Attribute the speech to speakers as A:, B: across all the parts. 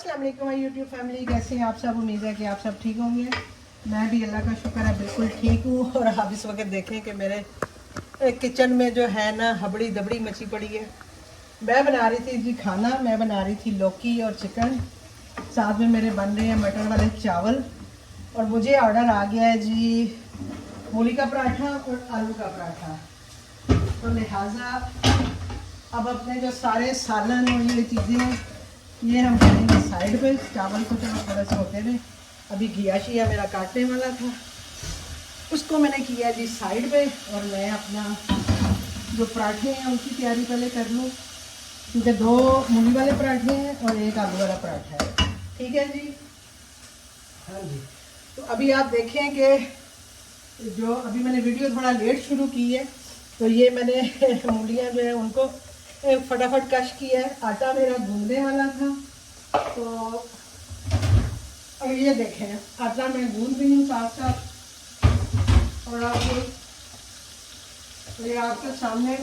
A: अस्सलाम वालेकुम my YouTube family, कैसे हैं आप सब। उम्मीद है कि आप सब ठीक होंगे। मैं भी अल्लाह का शुक्र है बिल्कुल ठीक हूँ। और आप इस वक्त देखें कि मेरे किचन में जो है ना हबड़ी दबड़ी मची पड़ी है। मैं बना रही थी जी खाना, मैं बना रही थी लौकी और चिकन, साथ में मेरे बन रहे हैं मटर वाले चावल। और मुझे ऑर्डर आ गया है जी मूली का पराठा और आलू का पराठा। तो लिहाजा अब अपने जो सारे सालन और ये चीज़ें हैं ये हम करेंगे साइड पे। चावल को चलो थोड़ा सा होते थे, अभी घिया शिया मेरा काटने वाला था, उसको मैंने किया जी साइड पे। और मैं अपना जो पराठे हैं उनकी तैयारी पहले कर लूँ, क्योंकि 2 मूली वाले पराठे हैं और 1 आलू वाला पराठा है। ठीक है जी, हाँ जी। तो अभी आप देखें कि जो अभी मैंने वीडियो थोड़ा लेट शुरू की है, तो ये मैंने मूलियाँ जो है उनको फटाफट कश किया है। आटा मेरा गूंदने वाला था, तो अब ये देखें आटा मैं गूंद रही हूँ साथ साथ। और आपको ये आपके सामने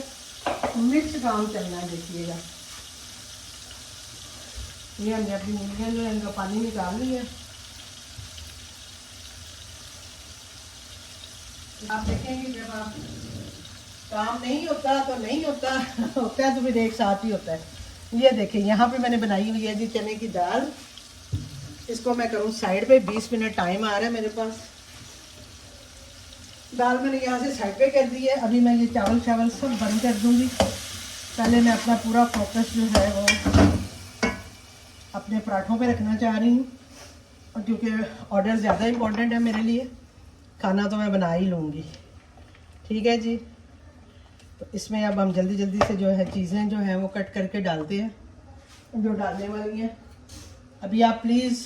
A: मिक्स काम करना है, देखिएगा। ये हमने अपनी मूलियाँ जो है इनका पानी निकाल लिया। आप देखेंगे जब आप काम नहीं होता तो नहीं होता, होता है तो फिर एक साथ ही होता है। ये देखिए यहाँ पे मैंने बनाई हुई है जी चने की दाल। इसको मैं करूँ साइड पे, 20 मिनट टाइम आ रहा है मेरे पास। दाल मैंने यहाँ से साइड पे कर दी है। अभी मैं ये चावल सब बंद कर दूँगी। पहले मैं अपना पूरा फोकस जो है वो अपने पराठों पे रखना चाह रही हूँ, और क्योंकि ऑर्डर ज़्यादा इम्पोर्टेंट है मेरे लिए। खाना तो मैं बना ही लूँगी, ठीक है जी। तो इसमें अब हम जल्दी जल्दी से जो है चीज़ें जो हैं वो कट करके डालते हैं जो डालने वाली हैं। अभी आप प्लीज़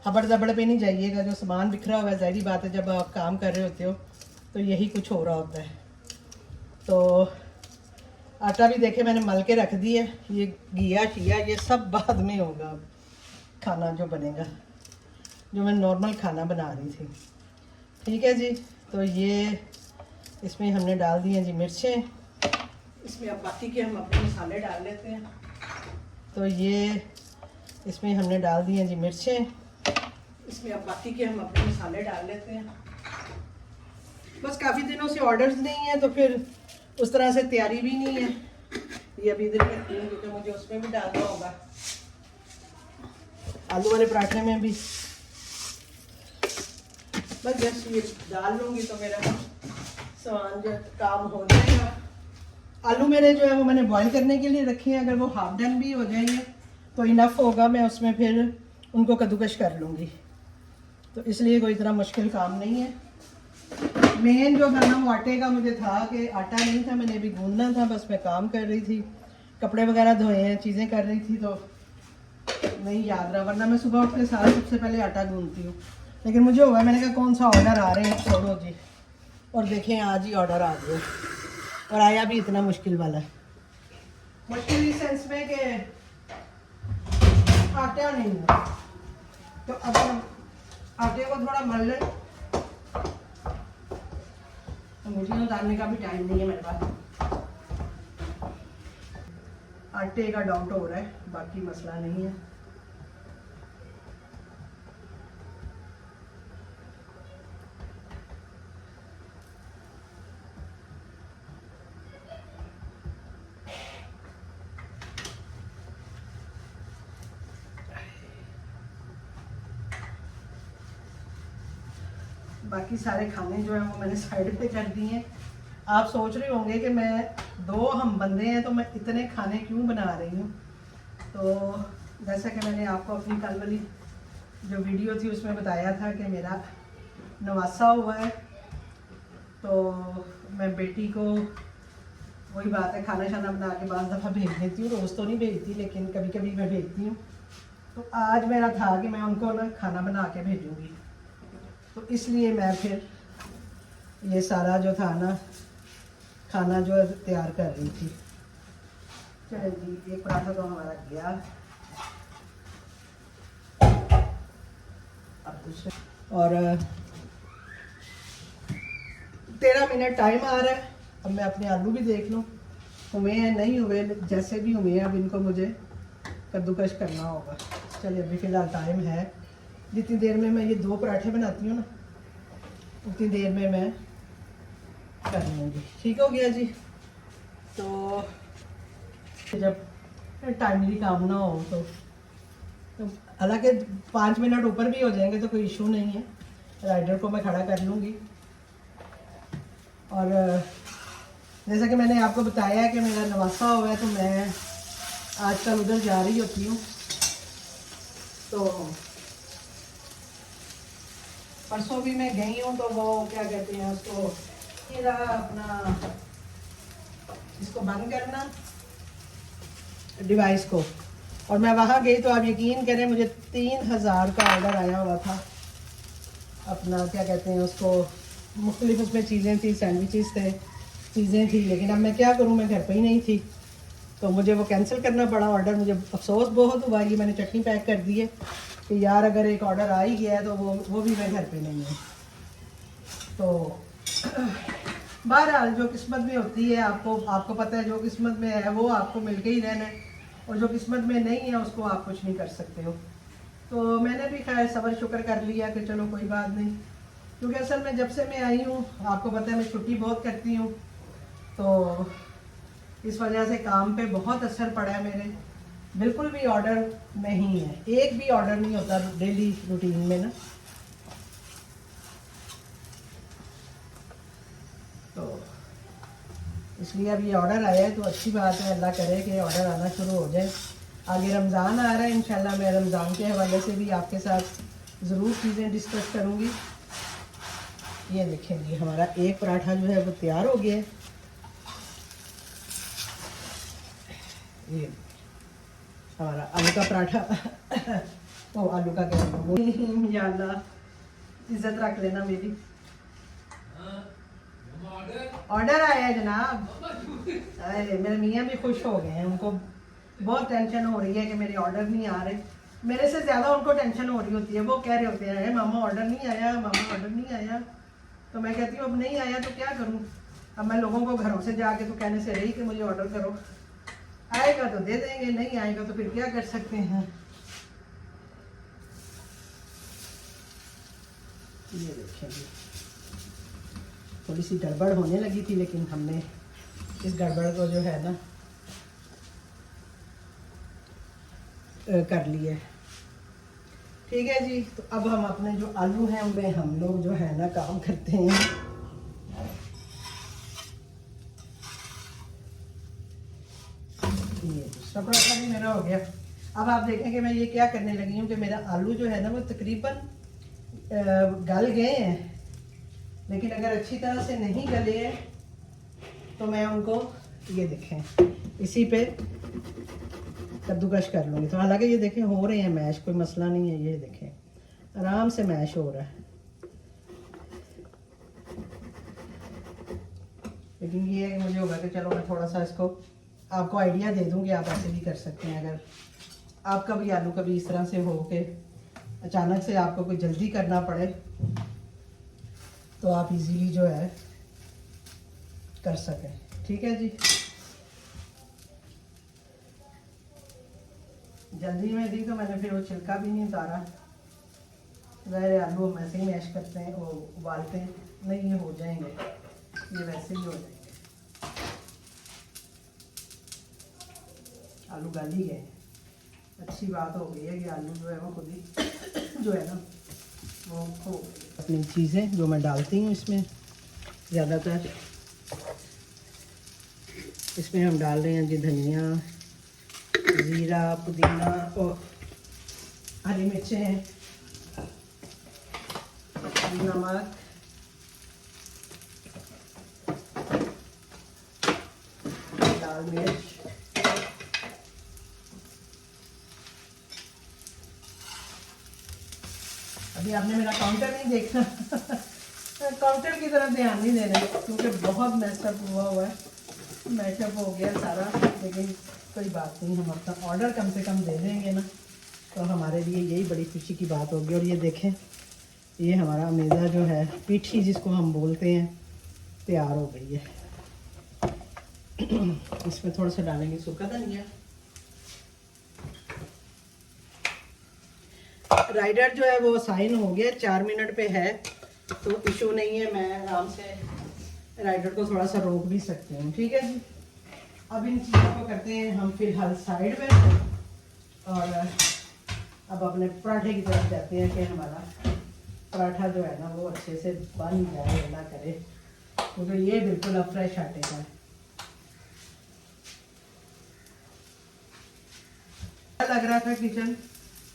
A: हबड़ दबड़ पे नहीं जाइएगा। जो सामान बिखरा हुआ है, ज़ाहिर बात है जब आप काम कर रहे होते हो तो यही कुछ हो रहा होता है। तो आटा भी देखे मैंने मल के रख दी है। ये घिया शिया ये सब बाद में होगा। अब खाना जो बनेगा, जो मैं नॉर्मल खाना बना रही थी, ठीक है जी। तो ये इसमें हमने डाल दिए जी मिर्चें। इसमें अब बाकी के हम अपने मसाले डाल लेते हैं। तो ये इसमें हमने डाल दिए जी मिर्चें। इसमें अब बाकी के हम अपने मसाले डाल लेते हैं। बस काफ़ी दिनों से ऑर्डर्स नहीं है तो फिर उस तरह से तैयारी भी नहीं है। ये अभी इधर करती हूँ क्योंकि मुझे उसमें भी डालना होगा, आलू वाले पराठे में भी। बस जस्ट ये डाल लूँगी तो मेरा सामान जो काम हो जाएगा। आलू मेरे जो है वो मैंने बॉईल करने के लिए रखे हैं। अगर वो हाफ डन भी हो जाएंगे तो इनफ होगा, मैं उसमें फिर उनको कद्दूकश कर लूँगी। तो इसलिए कोई इतना मुश्किल काम नहीं है। मेन जो करना वो आटे का मुझे था कि आटा नहीं था, मैंने अभी गूंदना था। बस मैं काम कर रही थी, कपड़े वगैरह धोए हैं, चीज़ें कर रही थी, तो नहीं याद रहा। वरना मैं सुबह उठ के सारा सबसे पहले आटा गूंदती हूँ। लेकिन मुझे हुआ, मैंने कहा कौन सा ऑर्डर आ रहे हैं, छोड़ो जी। और देखें आज ही ऑर्डर आ गया, और आया भी इतना मुश्किल वाला। मुश्किल इस सेंस में कि आटा नहीं है। तो अब हम आटे को थोड़ा मल लें। मुझे उतारने का भी टाइम नहीं है मेरे पास। आटे का डाउट हो रहा है, बाकी मसला नहीं है। बाकी सारे खाने जो है वो मैंने साइड पे कर दिए हैं। आप सोच रहे होंगे कि मैं 2 हम बंदे हैं तो मैं इतने खाने क्यों बना रही हूँ। तो जैसा कि मैंने आपको अपनी कल वाली जो वीडियो थी उसमें बताया था कि मेरा नवासा हुआ है, तो मैं बेटी को वही बात है खाना शाना बना के बाद दफ़ा भेज देती हूँ। रोज़ तो नहीं भेजती लेकिन कभी कभी मैं भेजती हूँ। तो आज मेरा था कि मैं उनको ना खाना बना के भेजूँगी, तो इसलिए मैं फिर ये सारा जो था ना खाना जो तैयार कर रही थी। चलो जी, एक पराठा तो हमारा गया। अब दूसरे, और 13 मिनट टाइम आ रहा है। अब मैं अपने आलू भी देख लूँ हुए हैं नहीं हुए, जैसे भी हुए हैं अब इनको मुझे कद्दूकश करना होगा। चलिए अभी फ़िलहाल टाइम है, जितनी देर में मैं ये 2 पराठे बनाती हूँ ना उतनी देर में मैं कर लूँगी। ठीक हो गया जी। तो जब टाइमली काम ना हो तो हालांकि 5 मिनट ऊपर भी हो जाएंगे तो कोई इशू नहीं है, राइडर को मैं खड़ा कर लूँगी। और जैसा कि मैंने आपको बताया है कि मेरा नवासा हुआ है तो मैं आजकल उधर जा रही होती हूँ। तो परसों भी मैं गई हूँ तो वो क्या कहते हैं उसको, मेरा अपना इसको बंद करना डिवाइस को, और मैं वहाँ गई तो आप यकीन करें मुझे 3000 का ऑर्डर आया हुआ था। अपना क्या कहते हैं उसको, मुख्तलिफ उसमें चीज़ें थी, सैंडविचेस थे, चीज़ें थी, लेकिन अब मैं क्या करूँ, मैं घर पे ही नहीं थी तो मुझे वो कैंसिल करना पड़ा ऑर्डर। मुझे अफसोस बहुत हुआ, ये मैंने चटनी पैक कर दी है कि यार अगर एक ऑर्डर आ ही गया है तो वो भी मैं घर पे नहीं है। तो बहरहाल जो किस्मत में होती है, आपको पता है, जो किस्मत में है वो आपको मिल के ही रहना है, और जो किस्मत में नहीं है उसको आप कुछ नहीं कर सकते हो। तो मैंने भी खैर सब्र शुक्र कर लिया कि चलो कोई बात नहीं, क्योंकि असल में जब से मैं आई हूँ आपको पता है मैं छुट्टी बहुत करती हूँ, तो इस वजह से काम पे बहुत असर पड़ा है मेरे। बिल्कुल भी ऑर्डर नहीं है, एक भी ऑर्डर नहीं होता डेली रूटीन में ना। तो इसलिए अब ये ऑर्डर आया है तो अच्छी बात है, अल्लाह करे कि ऑर्डर आना शुरू हो जाए। आगे रमज़ान आ रहा है, इंशाल्लाह मैं रमज़ान के हवाले से भी आपके साथ ज़रूर चीज़ें डिस्कस करूँगी। ये देखें जी, हमारा एक पराठा जो है वो तैयार हो गया है। ये हमारा आलू का पराठा ओ आलू का क्या या अल्लाह इज्जत रख लेना मेरी। ऑर्डर आया है जनाब। अरे मेरे मियाँ भी खुश हो गए हैं, उनको बहुत टेंशन हो रही है कि मेरे ऑर्डर नहीं आ रहे। मेरे से ज़्यादा उनको टेंशन हो रही होती है, वो कह रहे होते हैं मामा ऑर्डर नहीं आया, मामा ऑर्डर नहीं आया। तो मैं कहती हूँ अब नहीं आया तो क्या करूँ, अब मैं लोगों को घरों से जाके तो कहने से रही कि मुझे ऑर्डर करो, आएगा तो दे देंगे, नहीं आएगा तो फिर क्या कर सकते हैं। ये देखेंगे थोड़ी सी गड़बड़ होने लगी थी, लेकिन हमने इस गड़बड़ को जो है ना कर लिया। ठीक है जी। तो अब हम अपने जो आलू हैं उनमें हम लोग जो है ना काम करते हैं। ये दूसरा पराठा भी मेरा हो गया। अब आप देखें कि मैं ये क्या करने लगी हूँ कि मेरा आलू जो है ना वो तकरीबन गल गए हैं, लेकिन अगर अच्छी तरह से नहीं गले हैं तो मैं उनको ये देखें इसी पे कद्दूकश कर लूँगी। तो हालांकि ये देखें हो रहे हैं मैश, कोई मसला नहीं है, ये देखें आराम से मैश हो रहा है। लेकिन ये है कि मुझे होगा कि चलो मैं थोड़ा सा इसको आपको आइडिया दे दूँ कि आप ऐसे भी कर सकते हैं। अगर आपका भी आलू कभी इस तरह से हो के अचानक से आपको कोई जल्दी करना पड़े तो आप इजीली जो है कर सकें। ठीक है जी। जल्दी में दी तो मैंने फिर वो छिलका भी नहीं उतारा। ज़ाहिर आलू हम ऐसे ही मैश करते हैं, वो उबालते हैं, नहीं ये हो जाएंगे, ये वैसे ही हो जाएंगे। आलू गल ही गए। अच्छी बात हो गई है कि आलू जो है वो खुद ही जो है ना वो हो गई। अपनी चीज़ें जो मैं डालती हूँ इसमें ज़्यादातर, इसमें हम डाल रहे हैं जी धनिया, ज़ीरा, पुदीना और हरी मिर्चें, नमक, लाल मिर्च, अभी आपने मेरा काउंटर नहीं देखा काउंटर की तरफ ध्यान नहीं देना क्योंकि बहुत मैशअप हुआ है, मैशअप हो गया सारा। लेकिन कोई बात नहीं, हम अपना ऑर्डर कम से कम दे देंगे ना तो हमारे लिए यही बड़ी खुशी की बात होगी। और ये देखें ये हमारा अमेज़ा जो है पीठी जिसको हम बोलते हैं तैयार हो गई है। इसमें थोड़ा सा डालेंगे सूखा धनिया, राइडर जो है वो साइन हो गया, 4 मिनट पे है तो इशू नहीं है, मैं आराम से राइडर को थोड़ा सा रोक भी सकती हूँ। ठीक है जी, अब इन चीज़ों को करते हैं हम फिलहाल साइड में, और अब अपने पराठे की तरफ जाते हैं कि हमारा पराठा जो है ना वो अच्छे से बन जाए, अल्लाह करे, क्योंकि ये बिल्कुल अब फ्रेश आटे का है। लग रहा था किचन,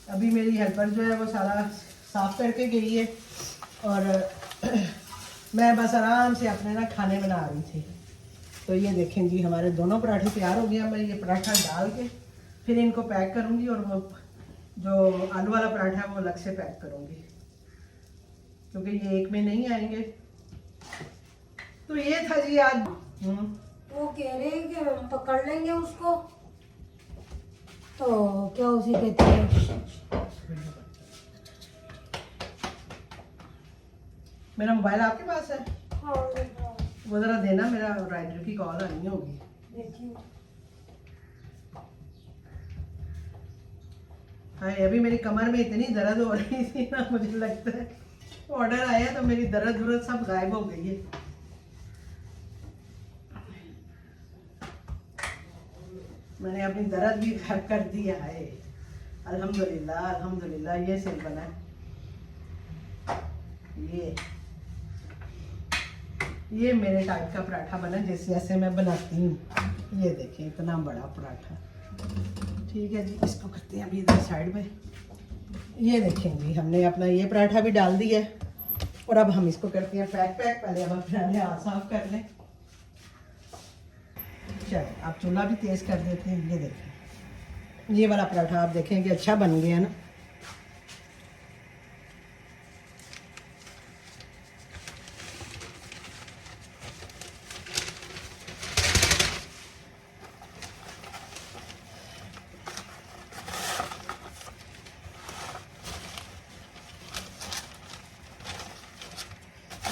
A: अभी मेरी हेल्पर जो है वो सारा साफ करके गई है और मैं बस आराम से अपने ना खाने बना रही थी। तो ये देखें जी, हमारे दोनों पराठे तैयार हो गया। मैं ये पराठा डाल के फिर इनको पैक करूंगी, और वो जो आलू वाला पराठा है वो अलग से पैक करूंगी, क्योंकि ये एक में नहीं आएंगे। तो ये था जी आज।
B: वो कह रहे हैं कि हम पकड़ लेंगे उसको, तो क्या उसी कहते हैं।
A: मेरा मोबाइल आपके पास है?
B: हाँ,
A: वो जरा देना, मेरा राइडर की कॉल आनी होगी।
B: देखिए
A: हाँ, अभी मेरी कमर में इतनी दर्द हो रही थी ना, मुझे लगता है ऑर्डर आया तो मेरी दर्द सब गायब हो गई है। मैंने अपनी दर्द भी गायब कर दिया है, अल्हम्दुलिल्लाह अल्हम्दुलिल्लाह। ये सिल बना है, ये मेरे टाइप का पराठा बना जिस जैसे मैं बनाती हूँ। ये देखिए इतना बड़ा पराठा। ठीक है जी, इसको करते हैं अभी इधर साइड में। ये देखें जी, हमने अपना ये पराठा भी डाल दिया है, और अब हम इसको करते हैं पैक। पहले अब अपने हाथ साफ कर लें। चलिए, आप चूल्हा भी तेज़ कर देते हैं। ये देखें, ये वाला पराठा आप देखें कि अच्छा बन गया ना।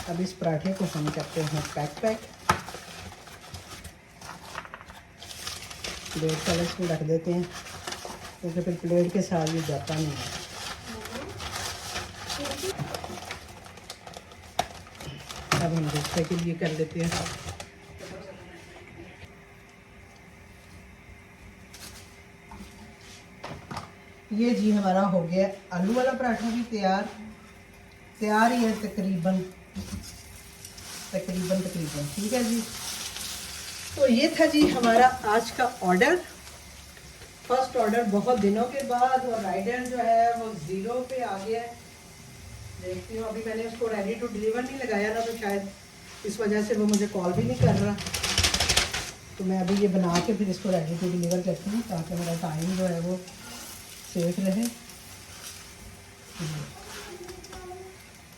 A: अब इस पराठे को हम करते हैं पैक। प्लेट का इसमें रख देते हैं, क्योंकि फिर प्लेट के साथ ये जाता नहीं है। अब हम दूसरे के लिए कर लेते हैं। ये जी हमारा हो गया आलू वाला पराठा भी तैयार ही है तकरीबन। ठीक है जी, तो ये था जी हमारा आज का ऑर्डर, फर्स्ट ऑर्डर बहुत दिनों के बाद। और राइडर जो है वो 0 पे आ गया है। देखती हूँ, अभी मैंने उसको रेडी टू डिलीवर नहीं लगाया ना, तो शायद इस वजह से वो मुझे कॉल भी नहीं कर रहा। तो मैं अभी ये बना के फिर इसको रेडी टू डिलीवर करती हूँ, ताकि मेरा टाइम जो है वो सेफ रहे।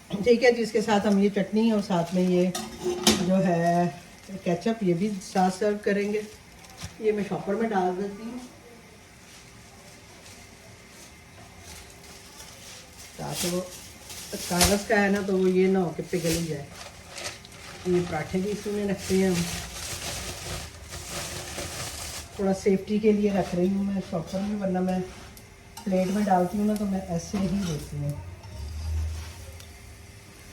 A: ठीक है जी, इसके साथ हम ये चटनी और साथ में ये जो है केचप, ये भी साथ सर्व करेंगे। ये मैं शॉपर में डाल देती हूँ, ताकि वो कागज़ का है ना, तो वो ये ना हो कि पिघल ही जाए। ये पराठे भी इसी में रखते हैं हम, थोड़ा सेफ्टी के लिए रख रही हूँ मैं शॉपर में, वरना मैं प्लेट में डालती हूँ ना तो मैं ऐसे ही देती हूँ।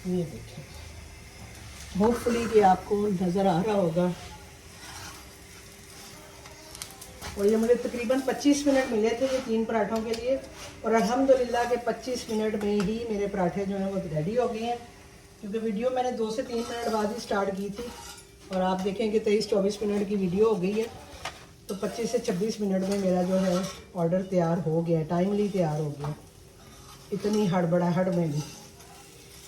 A: ये देखिए, होपफुली कि आपको नज़र आ रहा होगा। और ये मुझे तकरीबन 25 मिनट मिले थे ये 3 पराठों के लिए, और अल्हम्दुलिल्लाह के 25 मिनट में ही मेरे पराठे जो हैं वो रेडी हो गए हैं। क्योंकि वीडियो मैंने 2 से 3 मिनट बाद ही स्टार्ट की थी, और आप देखें कि 23-24 मिनट की वीडियो हो गई है। तो 25 से 26 मिनट में मेरा जो है ऑर्डर तैयार हो गया, टाइमली तैयार हो गया, इतनी हड़बड़ाहट में भी।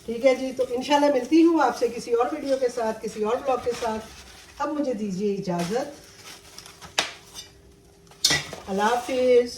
A: ठीक है जी, तो इंशाल्लाह मिलती हूँ आपसे किसी और वीडियो के साथ, किसी और ब्लॉग के साथ। अब मुझे दीजिए इजाज़त, अल्लाह हाफिज़।